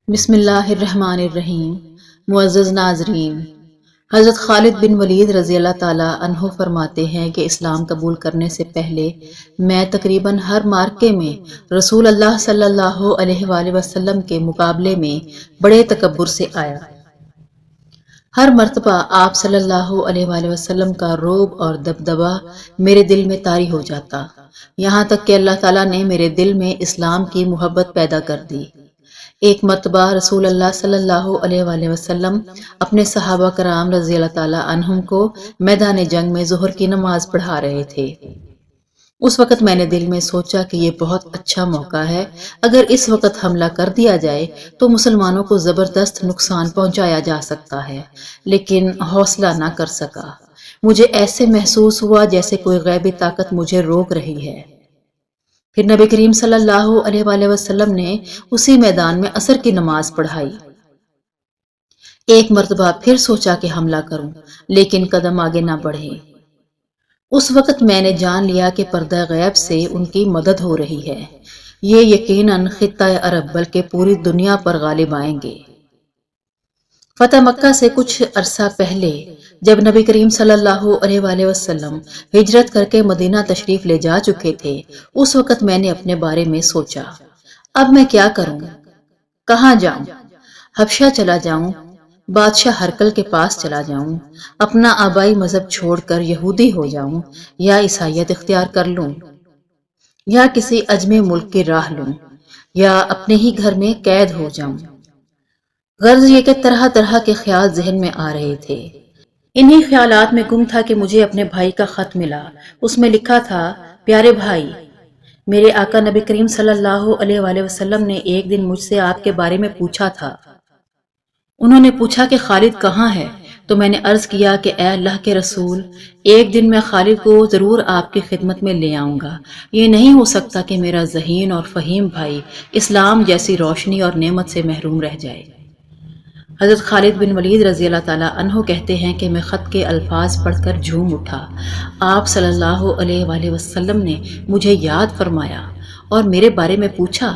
بسم اللہ الرحمن الرحیم۔ معزز ناظرین، حضرت خالد بن ولید رضی اللہ تعالیٰ عنہ فرماتے ہیں کہ اسلام قبول کرنے سے پہلے میں تقریباً ہر مارکے میں رسول اللہ صلی اللہ علیہ وآلہ وسلم کے مقابلے میں بڑے تکبر سے آیا۔ ہر مرتبہ آپ صلی اللہ علیہ وآلہ وسلم کا رعب اور دبدبہ میرے دل میں طاری ہو جاتا، یہاں تک کہ اللہ تعالیٰ نے میرے دل میں اسلام کی محبت پیدا کر دی۔ ایک مرتبہ رسول اللہ صلی اللہ علیہ وآلہ وسلم اپنے صحابہ کرام رضی اللہ تعالیٰ عنہم کو میدان جنگ میں ظہر کی نماز پڑھا رہے تھے۔ اس وقت میں نے دل میں سوچا کہ یہ بہت اچھا موقع ہے، اگر اس وقت حملہ کر دیا جائے تو مسلمانوں کو زبردست نقصان پہنچایا جا سکتا ہے، لیکن حوصلہ نہ کر سکا۔ مجھے ایسے محسوس ہوا جیسے کوئی غیبی طاقت مجھے روک رہی ہے۔ پھر نبی کریم صلی اللہ علیہ وآلہ وسلم نے اسی میدان میں عصر کی نماز پڑھائی۔ ایک مرتبہ پھر سوچا کہ حملہ کروں، لیکن قدم آگے نہ بڑھے۔ اس وقت میں نے جان لیا کہ پردہ غیب سے ان کی مدد ہو رہی ہے، یہ یقیناً خطہ عرب بلکہ پوری دنیا پر غالب آئیں گے۔ فتح مکہ سے کچھ عرصہ پہلے جب نبی کریم صلی اللہ علیہ وآلہ وسلم ہجرت کر کے مدینہ تشریف لے جا چکے تھے، اس وقت میں نے اپنے بارے میں سوچا، اب میں کیا کروں؟ کہاں جاؤں؟ حبشہ چلا جاؤں، بادشاہ ہرقل کے پاس چلا جاؤں، اپنا آبائی مذہب چھوڑ کر یہودی ہو جاؤں، یا عیسائیت اختیار کر لوں، یا کسی عجمی ملک کی راہ لوں، یا اپنے ہی گھر میں قید ہو جاؤں۔ غرض یہ کہ طرح طرح کے خیال ذہن میں آ رہے تھے۔ انہی خیالات میں گم تھا کہ مجھے اپنے بھائی کا خط ملا۔ اس میں لکھا تھا، پیارے بھائی، میرے آقا نبی کریم صلی اللہ علیہ وآلہ وسلم نے ایک دن مجھ سے آپ کے بارے میں پوچھا تھا۔ انہوں نے پوچھا کہ خالد کہاں ہے؟ تو میں نے عرض کیا کہ اے اللہ کے رسول، ایک دن میں خالد کو ضرور آپ کی خدمت میں لے آؤں گا۔ یہ نہیں ہو سکتا کہ میرا ذہین اور فہیم بھائی اسلام جیسی روشنی اور نعمت سے محروم رہ جائے۔ حضرت خالد بن ولید رضی اللہ تعالیٰ عنہ کہتے ہیں کہ میں خط کے الفاظ پڑھ کر جھوم اٹھا۔ آپ صلی اللہ علیہ وآلہ وسلم نے مجھے یاد فرمایا اور میرے بارے میں پوچھا۔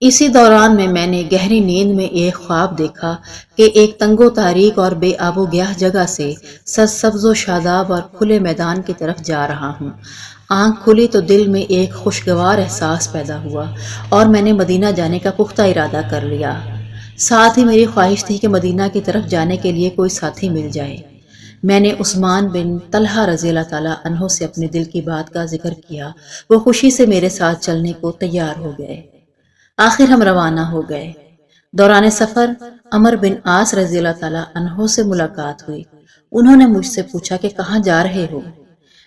اسی دوران میں نے گہری نیند میں ایک خواب دیکھا کہ ایک تنگ و تاریک اور بے آب و گیاہ جگہ سے سبز و شاداب اور کھلے میدان کی طرف جا رہا ہوں۔ آنکھ کھلی تو دل میں ایک خوشگوار احساس پیدا ہوا اور میں نے مدینہ جانے کا پختہ ارادہ کر لیا۔ ساتھ ہی میری خواہش تھی کہ مدینہ کی طرف جانے کے لیے کوئی ساتھی مل جائے۔ میں نے عثمان بن طلحہ رضی اللہ تعالیٰ عنہ سے اپنے دل کی بات کا ذکر کیا۔ وہ خوشی سے میرے ساتھ چلنے کو تیار ہو گئے۔ آخر ہم روانہ ہو گئے۔ دوران سفر عمر بن عاص رضی اللہ تعالیٰ عنہ سے ملاقات ہوئی۔ انہوں نے مجھ سے پوچھا کہ کہاں جا رہے ہو؟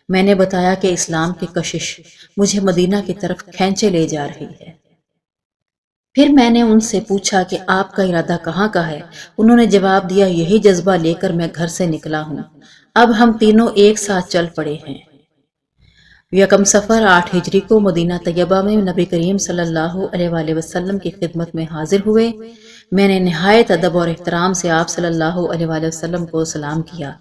میں نے بتایا کہ اسلام کی کشش مجھے مدینہ کی طرف کھینچے لے جا رہی ہے۔ پھر میں نے ان سے پوچھا کہ آپ کا ارادہ کہاں کا ہے؟ انہوں نے جواب دیا، یہی جذبہ لے کر میں گھر سے نکلا ہوں۔ اب ہم تینوں ایک ساتھ چل پڑے ہیں۔ یکم صفر 8 ہجری کو مدینہ طیبہ میں نبی کریم صلی اللہ علیہ وآلہ وسلم کی خدمت میں حاضر ہوئے۔ میں نے نہایت ادب اور احترام سے آپ صلی اللہ علیہ وآلہ وسلم کو سلام کیا۔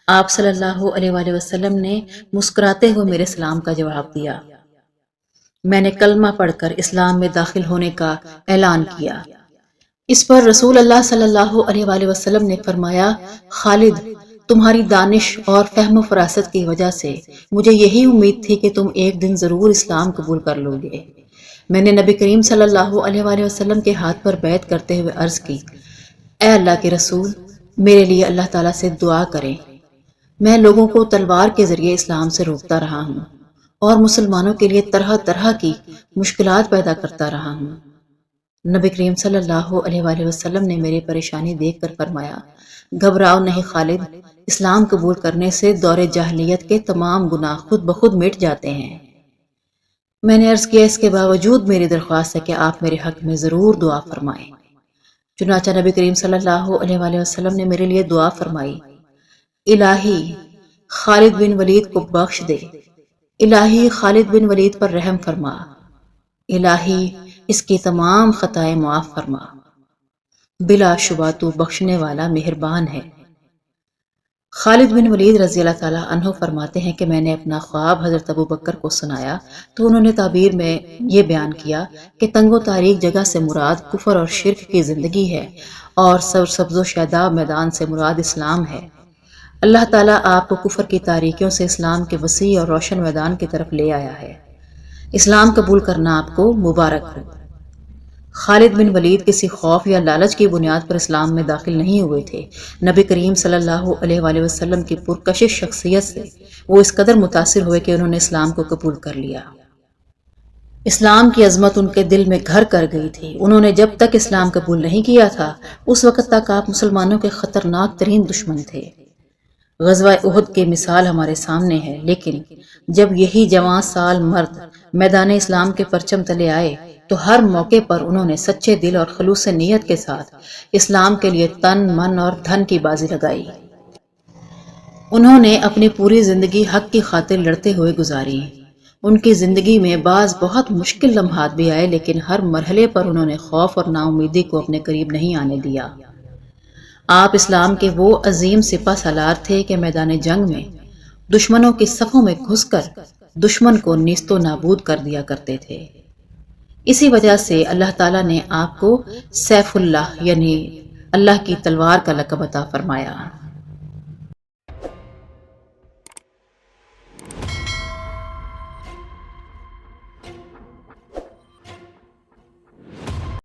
آپ صلی اللہ علیہ وآلہ وسلم نے مسکراتے ہوئے میرے سلام کا جواب دیا۔ میں نے کلمہ پڑھ کر اسلام میں داخل ہونے کا اعلان کیا۔ اس پر رسول اللہ صلی اللہ علیہ وآلہ وسلم نے فرمایا، خالد، تمہاری دانش اور فہم و فراست کی وجہ سے مجھے یہی امید تھی کہ تم ایک دن ضرور اسلام قبول کر لو گے۔ میں نے نبی کریم صلی اللہ علیہ وآلہ وسلم کے ہاتھ پر بیعت کرتے ہوئے عرض کی، اے اللہ کے رسول، میرے لیے اللہ تعالیٰ سے دعا کریں۔ میں لوگوں کو تلوار کے ذریعے اسلام سے روکتا رہا ہوں اور مسلمانوں کے لیے طرح طرح کی مشکلات پیدا کرتا رہا ہوں۔ نبی کریم صلی اللہ علیہ وآلہ وسلم نے میری پریشانی دیکھ کر فرمایا، گھبراؤ نہیں خالد، اسلام قبول کرنے سے دور جاہلیت کے تمام گناہ خود بخود مٹ جاتے ہیں۔ میں نے عرض کیا، اس کے باوجود میری درخواست ہے کہ آپ میرے حق میں ضرور دعا فرمائیں۔ چنانچہ نبی کریم صلی اللہ علیہ وآلہ وسلم نے میرے لیے دعا فرمائی، الہی خالد بن ولید کو بخش دے، الہی خالد بن ولید پر رحم فرما، الہی اس کی تمام خطائیں معاف فرما، بلا شبہ تو بخشنے والا مہربان ہے۔ خالد بن ولید رضی اللہ تعالیٰ عنہ فرماتے ہیں کہ میں نے اپنا خواب حضرت ابو بکر کو سنایا تو انہوں نے تعبیر میں یہ بیان کیا کہ تنگ و تاریک جگہ سے مراد کفر اور شرک کی زندگی ہے اور سبز و شاداب میدان سے مراد اسلام ہے۔ اللہ تعالیٰ آپ کو کفر کی تاریکیوں سے اسلام کے وسیع اور روشن میدان کی طرف لے آیا ہے۔ اسلام قبول کرنا آپ کو مبارک ہو۔ خالد بن ولید کسی خوف یا لالچ کی بنیاد پر اسلام میں داخل نہیں ہوئے تھے۔ نبی کریم صلی اللہ علیہ وآلہ وسلم کی پرکشش شخصیت سے وہ اس قدر متاثر ہوئے کہ انہوں نے اسلام کو قبول کر لیا۔ اسلام کی عظمت ان کے دل میں گھر کر گئی تھی۔ انہوں نے جب تک اسلام قبول نہیں کیا تھا اس وقت تک آپ مسلمانوں کے خطرناک ترین دشمن تھے۔ غزوہ احد کی مثال ہمارے سامنے ہے، لیکن جب یہی جوان سال مرد میدان اسلام کے پرچم تلے آئے تو ہر موقع پر انہوں نے سچے دل اور خلوص نیت کے ساتھ اسلام کے لیے تن من اور دھن کی بازی لگائی۔ انہوں نے اپنی پوری زندگی حق کی خاطر لڑتے ہوئے گزاری۔ ان کی زندگی میں بعض بہت مشکل لمحات بھی آئے، لیکن ہر مرحلے پر انہوں نے خوف اور نا امیدی کو اپنے قریب نہیں آنے دیا۔ آپ اسلام کے وہ عظیم سپہ سالار تھے کہ میدان جنگ میں دشمنوں کی صفوں میں گھس کر دشمن کو نیست و نابود کر دیا کرتے تھے۔ اسی وجہ سے اللہ تعالیٰ نے آپ کو سیف اللہ یعنی اللہ کی تلوار کا لقب عطا فرمایا۔